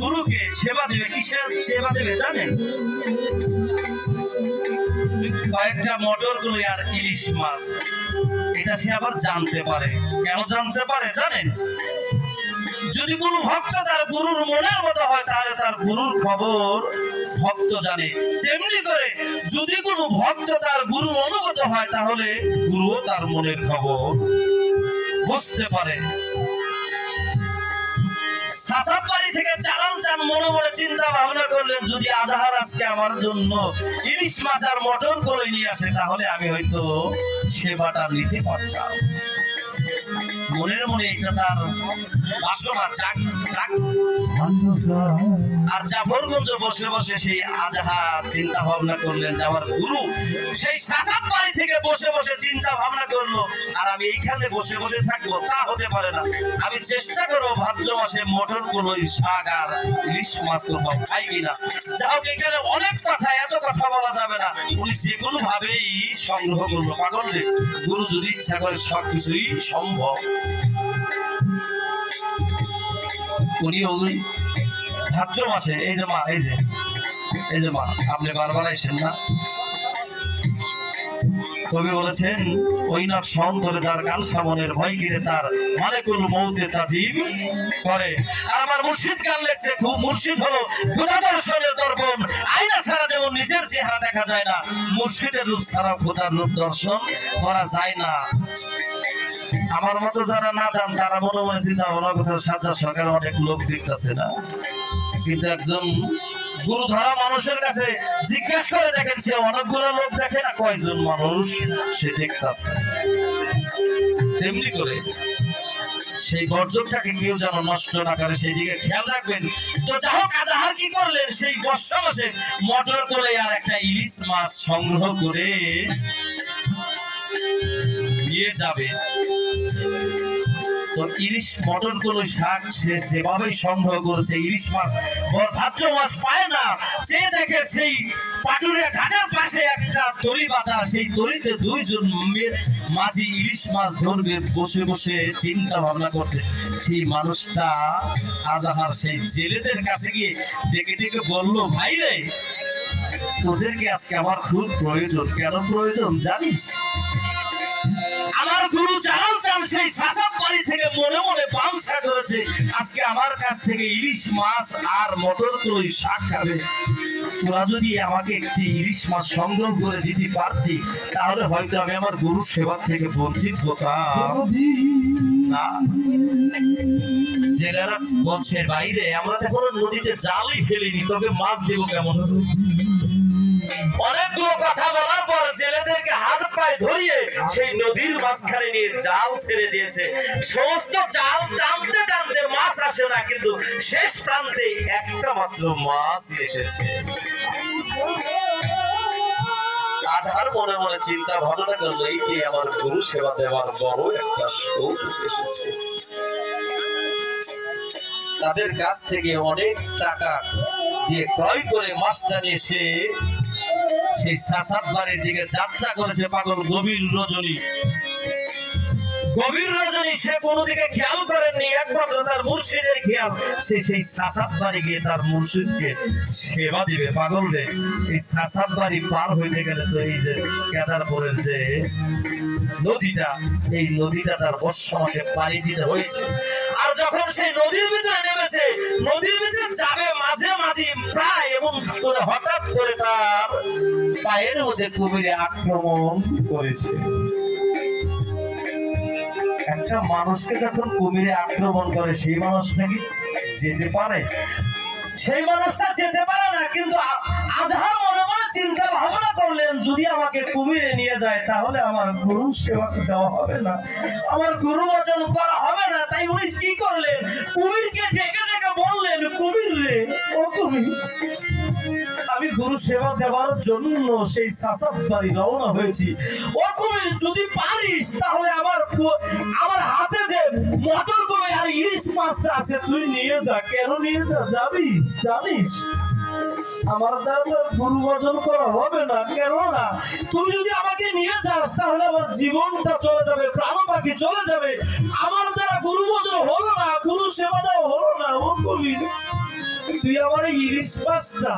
গুরুকে সেবা দেবে, কিসের সেবা দেবে জানেন? কয়েকটা মটর কলাই আর ইলিশ মাছ, এটা সে আবার জানতে পারে। কেন জানতে পারে জানেন? যদি কোনো ভক্ত তার গুরুর মনের মতো হয় তাহলে তার গুরুর খবর ভক্ত জানে। তেমনি করে যদি কোনো ভক্ত তার গুরুর অনুগত হয় তাহলে গুরুও তার মনের খবর বুঝতে পারে। সাসাব বাড়ি থেকে চালান চান মনে মনে চিন্তা ভাবনা করলেন, যদি আজহার আজকে আমার জন্য ইলিশ মাছ আর মটন করে নিয়ে আসে তাহলে আমি হয়তো সেবাটা নিতে পারতাম। মনের মনে এটা তার বাসনা আর জাফরগঞ্জ বসে বসে সেই আজহার চিন্তা ভাবনা করলেন যে আমার গুরু সেই সাসাব বাড়ি থেকে বসে বসে চিন্তা ভাবনা করলো আর আমি এইখানে বসে বসে থাকবো, তা হতে পারে না। আমি চেষ্টা করবো ভাদ্র মাসে মটন করবো, শাক আর ইলিশ মাছ করবো, খাই কিনা। যা হোক, এখানে অনেক কথা, এত কথা বলা যাবে না। উনি যে কোনো ভাবেই সংগ্রহ করলো। পাগল রে, গুরু যদি ইচ্ছা করে সবকিছুই সম্ভব। উনি ওই ভাদ্র মাসে, এই যে মা, এই যে মা, আপনি বারবার আসেন না। কবি বলেছেন, ওই না সন্তরে যার কালসা মনের ভয় কিরে তার মালিকুল মৌতে তাজিম করে। আর আমার মুর্শিদ গান লেখছে, খুব মুর্শিদ হলো খোদা দর্শনের দর্পণ, আয়না ছাড়া যেমন নিজের চেহারা দেখা যায় না, মুর্শিদের রূপ ছাড়া খোদার রূপ দর্শন করা যায় না। আমার মতো যারা না জান তারা মনে মনে চিন্তা ভাবনা কথা, সাজা সরকার অনেক লোক দেখতেছে না, কিন্তু একজন গুরু ধরা মানুষের কাছে জিজ্ঞেস করে দেখেন, সে অনেকগুলো লোক দেখে না, কয়জন মানুষ সে দেখতেছে। তেমনি করে সেই বর্জকটাকে কেউ যেন নষ্ট না করে সেই দিকে খেয়াল রাখবেন। তো যা হোক, আজহার কি করলেন, সেই বর্ষা মাসে মটর করে আর একটা ইলিশ মাছ সংগ্রহ করে নিয়ে যাবে। তো ইলিশ মটর গুলো শাক সে যেভাবে সংগ্রহ করেছে, ইলিশ মাছ ভাদ্র মাছ পায় না, যে দেখে সেই পাটুরিয়া ঘাটের পাশে একটা তরি বাঁধা, সেই তরিতে দুইজন মাঝি ইলিশ মাছ ধরবে, বসে বসে চিন্তা ভাবনা করছে। সেই মানুষটা আজহার সেই জেলেদের কাছে গিয়ে ডেকে ডেকে বললো, ভাই রে, তোদেরকে আজকে আমার খুব প্রয়োজন। কেন প্রয়োজন জানিস? আমার গুরু জালাল চান সেই সাসাব বাড়ি থেকে মনে মনে পাংছা করেছে, আজকে আমার কাছ থেকে ইলিশ মাছ আর মটর কলাই শাক খাবে। তোরা যদি আমাকে একটি ইলিশ মাছ সংগ্রহ করে দিতে পারতি তাহলে হয়তো আমি আমার গুরু সেবার থেকে বঞ্চিত হতাম না। জেলেরা বলছে, বাইরে আমরা তো কোনো নদীতে জালই ফেলিনি, তবে মাছ দেবো কেমন? অনেকগুলো কথা বলার পর জেলেদেরকে হাত পায়ে ধরিয়ে সেই নদীর মাঝখানে নিয়ে জাল ছেড়ে দিয়েছে। সমস্ত জাল টানতে টানতে মাছ আসে না, কিন্তু শেষ প্রান্তে একটা মাত্র মাছ এসেছে। আজহার মনে মনে চিন্তা ভাবনা করলো, এইটি আমার গুরু সেবা দেওয়ার বড় একটা সুযোগ এসেছে। তাদের কাছ থেকে অনেক টাকা দিয়ে ক্রয় করে মাছটা নিয়ে সেই সাসাব বাড়ির দিকে যাত্রা করেছে। পাগল গভীর রজনী, গভীর রজনী সে কোনো দিকে খেয়াল করেননি, একমাত্র তার মুর্শিদের খেয়াল। সে সেই সাসাব বাড়ি গিয়ে তার মুর্শিদকে সেবা দিবে। পাগল রে, এই সাসাব বাড়ি পার হইতে গেলে তো এই যে কেদারপুরের যে নদীটা, এই নদীটা তার বর্ষা মাসে পানি দিতে হয়েছে। আর যখন সেই নদীর ভিতরে নেমেছে, নদীর ভিতরে যাবে মাঝে মাঝে প্রায় এবং হঠাৎ করে তার পায়ের মধ্যে কুমিরে আক্রমণ করেছে। একটা মানুষকে যখন কুমিরে আক্রমণ করে সেই মানুষটা কি যেতে পারে? সেই মানুষটা যেতে পারে না। কিন্তু আজহার মনে মনে চিন্তা ভাবনা করলেন, যদি আমাকে কুমিরে নিয়ে যায় তাহলে আমার গুরু সেবা দেওয়া হবে না, আমার গুরু বচন করা হবে না। তাই উনি কি করলেন, কুমিরকে ডেকে ডেকে বললেন, কুমির রে, ও কুমির, আমি গুরু সেবা দেওয়ার জন্য সেই সাসাব বাড়ি রওনা হয়েছি। ও কুমির, যদি পারিস তাহলে আমার হাতে যে মটর কলাই আর ইলিশ মাছটা আছে তুই নিয়ে যা। কেন নিয়ে যাবি জানিস? আমার দ্বারা তো গুরু বচন করা হবে না, কেননা তুই যদি আমাকে নিয়ে যাস তাহলে আমার জীবনটা চলে যাবে, প্রাণ পাখি চলে যাবে। আমার দ্বারা গুরু বচন হলো না, গুরু সেবা দেওয়া হলো না। ও কুমির, তুই আমার ইলিশ মাছটা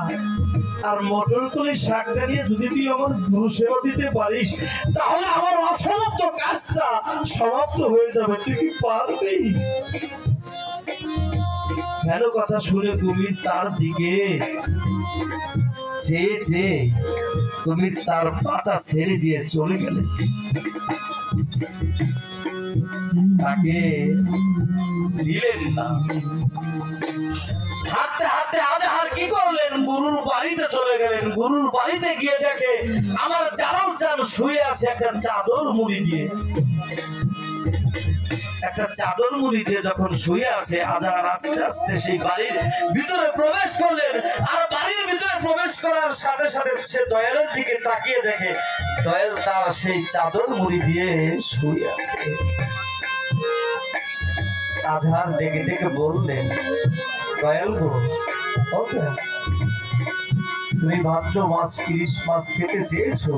আর মটর কলি শাকটা নিয়ে যদি তুই আমার গুরু সেবা দিতে পারিস, তাহলে আমার অসমাপ্ত কাজটা সমাপ্ত হয়ে যাবে। তুই কি পারবি? কেন কথা শুনে কুমির তার দিকে চেয়ে কুমির তার পাটা ছেড়ে দিয়ে চলে গেলেন। তাকে দিলেন না। হাঁটতে হাঁটতে আজহার কি করলেন? গুরুর বাড়িতে চলে গেলেন। গুরুর বাড়িতে গিয়ে দেখে আমার জালাল চান শুয়ে আছে একটা চাদর মুড়ি দিয়ে। একটা চাদর মুড়ি দিয়ে যখন শুয়ে আছে, আজহার আস্তে আস্তে সেই বাড়ির ভিতরে প্রবেশ করলেন। আর বাড়ির ভিতরে প্রবেশ করার সাথে সাথে সে দয়ালের দিকে তাকিয়ে দেখে দয়াল তার সেই চাদর মুড়ি দিয়ে শুয়ে আছে। আজহার ডেকে ডেকে বললেন, দয়াল গো, তুমি ভাবছো মাছ ইলিশ মাছ খেতে চেয়েছো,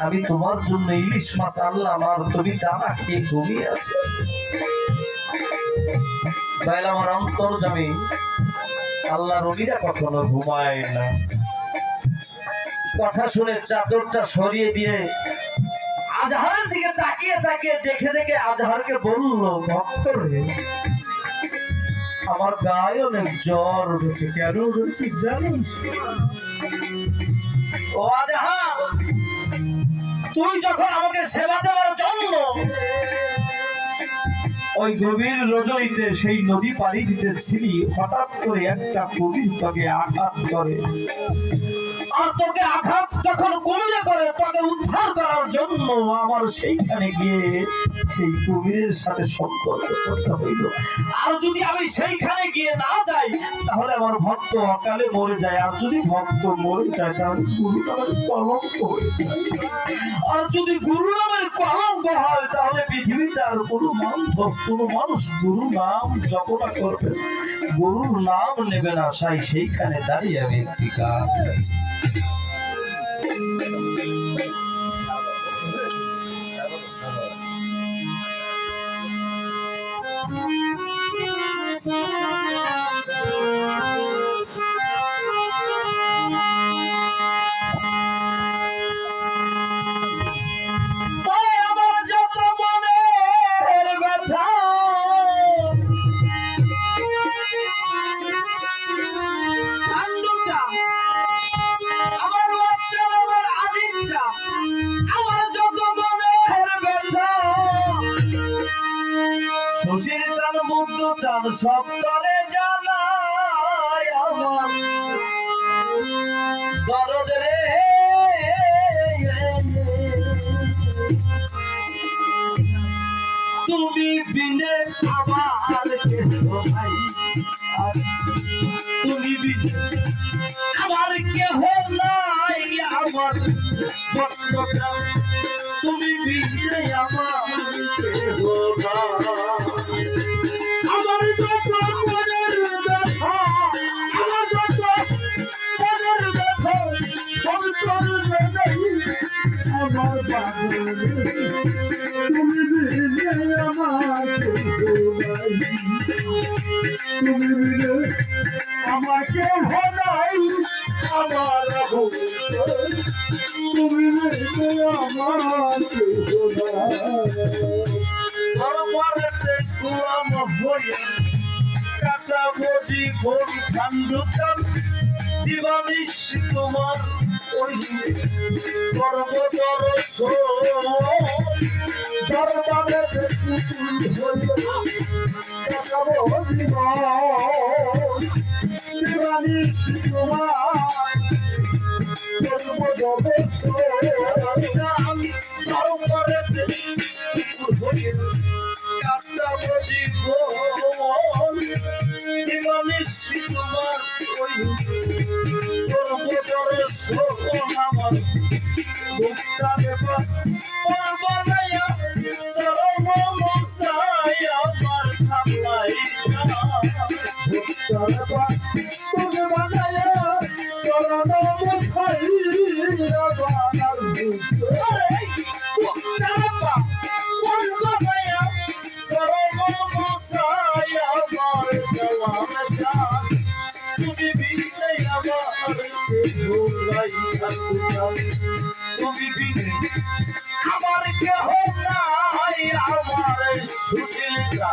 আমি তোমার জন্য ইলিশ মাছ আনলাম আর তুমি তা না খেয়ে ঘুমিয়ে আছো। দয়াল আমার অন্তর্যামী, আল্লাহ নবীরা কখনো ঘুমায় না। কথা শুনে চাদরটা সরিয়ে দিয়ে আজহারের দিকে তাকিয়ে তাকিয়ে দেখে দেখে আজহারকে বলল, ভক্ত রে, আমার গায়ে অনেক জ্বর উঠেছে। কেন উঠেছে জানিস? ও আজহার, তুই যখন আমাকে সেবা দেওয়ার জন্য ওই গভীর রজনীতে সেই নদী পাড়ি দিতেছিলি, হঠাৎ করে একটা কুমির তোকে আঘাত করে। আর তোকে আঘাত যখন কুমিরে করে, তোকে উদ্ধার করার জন্য আমার সেইখানে গিয়ে সেই কুমিরের সাথে সম্পর্ক করতে হইল। আর যদি আমি সেইখানে গিয়ে না যাই, তাহলে আমার ভক্ত অকালে মরে যায়। আর যদি ভক্ত মরে যায়, তাহলে গুরু নামের কলঙ্ক হয়ে যায়। আর যদি গুরু নামের কলঙ্ক হয়, তাহলে পৃথিবীতে আর কোনো মানুষ গুরু নাম জপনা করবে, গুরুর নাম নেবে না। সেইখানে দাঁড়িয়ে আমি একটি কাজ সপ্তরে জানাই আমার দরদ রে। তুমি বিনে আমার কেহ নাই, তুমি বিনে আমার কেহ নাই, আমার বন্ধুরা তুমি বিনে আমার কেহ নাই। আমার যত মনের ব্যথা, আমার যত মনের ব্যথা, অন্তর নেই আমার বাবু, তুমি বিনে আমার তুমি বিনে আমাকে ভোলাই, আমার তুমি বিনে আমাকে কাটা বজি ভরি ঠান্ডুকান দিবানিস তোমার ওই পর্বতর দরবারে দিবানিস তোমার পর্বতর আমি দরবারে কাটা বজি দিবানিস তোমার ওই পর্বতর আমার মুক্তা দেবা পর্বনায়া চরণ মশাই আমার সামলাই মুক্তা দেবা পর্বনায়া চরণ মশাই আমার মুক্তা দেবা তুমি বিনে আমার কেহ নাই, আমার সুশীলা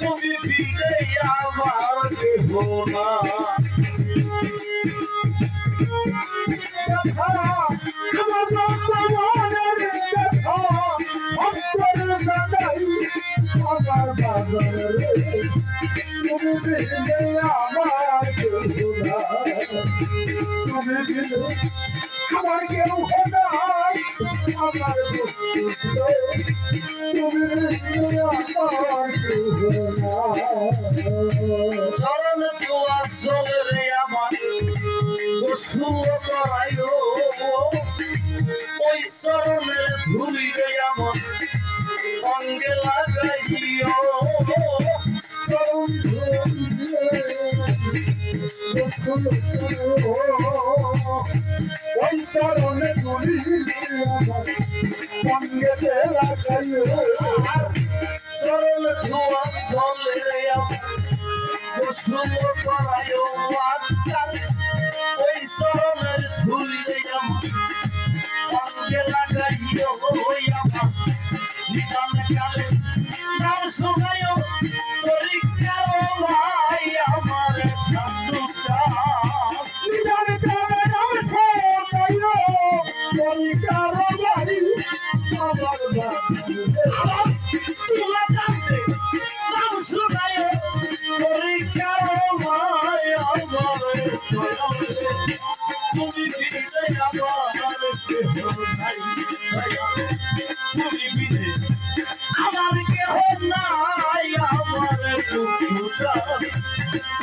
তুমি বিনে আমার কেহ না। আমার বর্তমানের দেখা অন্তরের দাদাই আমার বাজারে তুমি বিনে আমার কেহ না। তুমি বিনে আমার কেউ নাই, আমার তুমি আমার চরণ দোয়া চলে রে আমার গোসল করাইও, ওই চরণের ধুলি রে আমার অঙ্গে লাগাইও। ওই চরণে ধুলি অঙ্গে লাগাইও, চরণ ধোয়া চলে রে আমার গোসল করাইও। ওই চরণের ধুলি রে আমার অঙ্গে লাগাইও, ওই আমার নিদান কালে নাম শোনাইও। তোরি কারো ভাই আমার ঠান্ডু চা নিদান কালে নাম শোনাইও, তোরি কারো ভাই আমার তুলা কান্দে নাম শোনাইও। তোরি কারো ভাই আমার তুমি বিনে আমার কেহ নাই, তুমি বিনে আমার কেহ নাই, আমার পুত্রা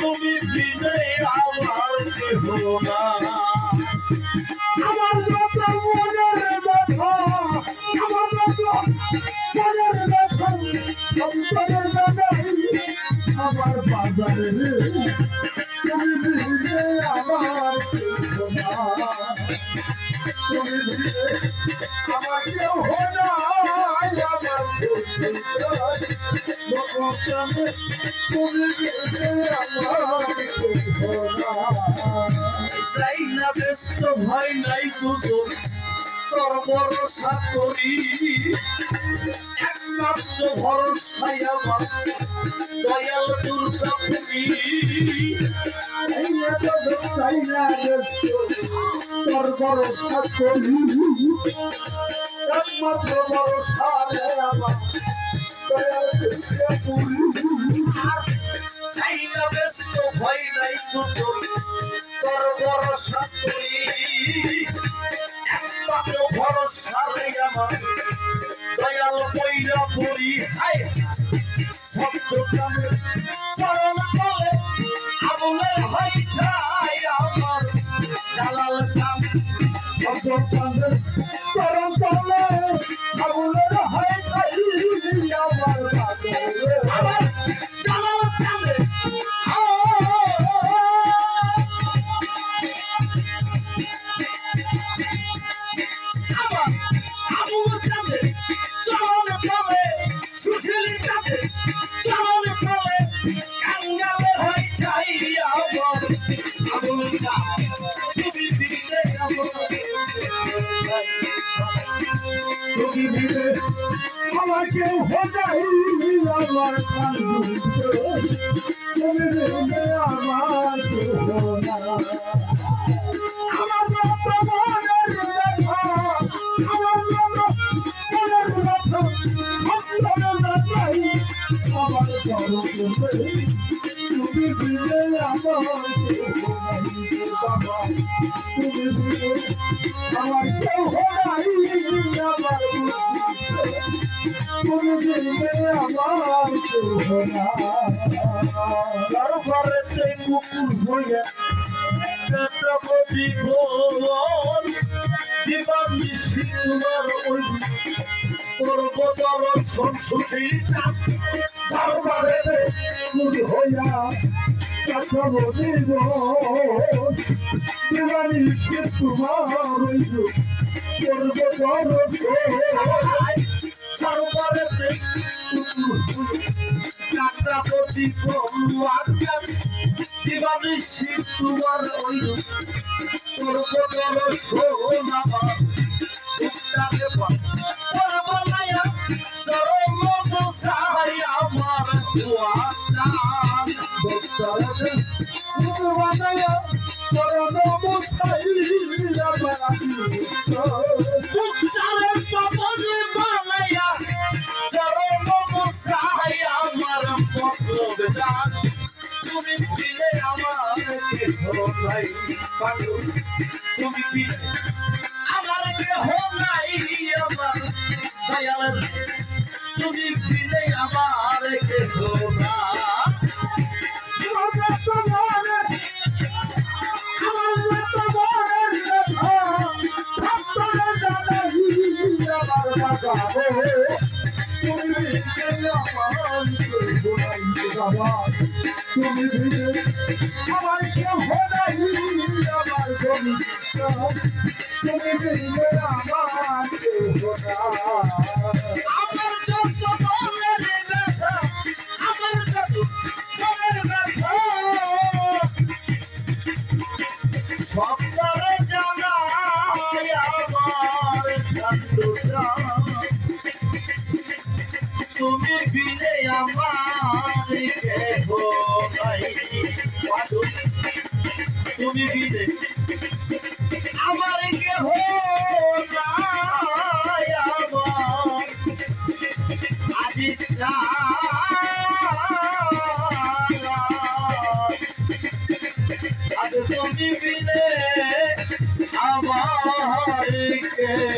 তুমি বিনে আমার কেহ না। আমার যত মনের ব্যথা, আমার যত মনের ব্যথা অন্তরের দাদাই আমার বাজারে তুমি বিনে আমার কেহ না। তুমি বিনে আমার কেউ নাই, আমার তুমি বিনে আমার কেহ না। চাই না ব্যস্ত ভয় নাই দুজন তোর ভরসা করি, একমাত্র ভরসাই আমার দয়াল দুর্গা তুমি। চাই না তোর ভরসা করি, একমাত্র ভরসা আমার দয়াল দুর্গা তুমি। চাই না ব্যস্ত ভয় নাই দুজন তোর ভরসা করি, একমাত্র ভরসা রে আমার দয়াল পৈরা পড়ি। হায় ভক্ত কামে চরণ তলে আবুলের ভাই যাই আমার জালাল চাঁদ। ভক্ত কামে চরণ তলে আবুলের ভাই যাই আমার আমার জালাল চাঁদে আমার কেউ নাই, আমার তুমি বিনে আমার কেহ না। আমার যত মনের ব্যথা, আমার যত মনের ব্যথা অন্তরের দাদাই আমার চরণে তুমি বিনে আমার কেহ নাই। বাবা তুমি বিনে আমার কেউ নাই, আমার তুমি বিনে আমার কেহ না। তারপরে কুকুর হইয়া জীবন দিবার মিষ্টি তোমার ওই পর্বতর সংসুষিতা। তারপরে কুকুর হইয়া কাছব জীবন দিবার মিষ্টি তোমার ওই পর্বতর তারপরে কাটাপতি দিবানি শিব তোমার ওই পর্বতর সোনা পাগল তুমি বিনে আমার কেহ নাই আমার দয়াল তুমি বিনে আমার কেহ তুমি বিনে আমার কেহ নাই তুমি বিনে আমার কেহ নাই আমার আজি আজ তুমি বিনে আমার কেহ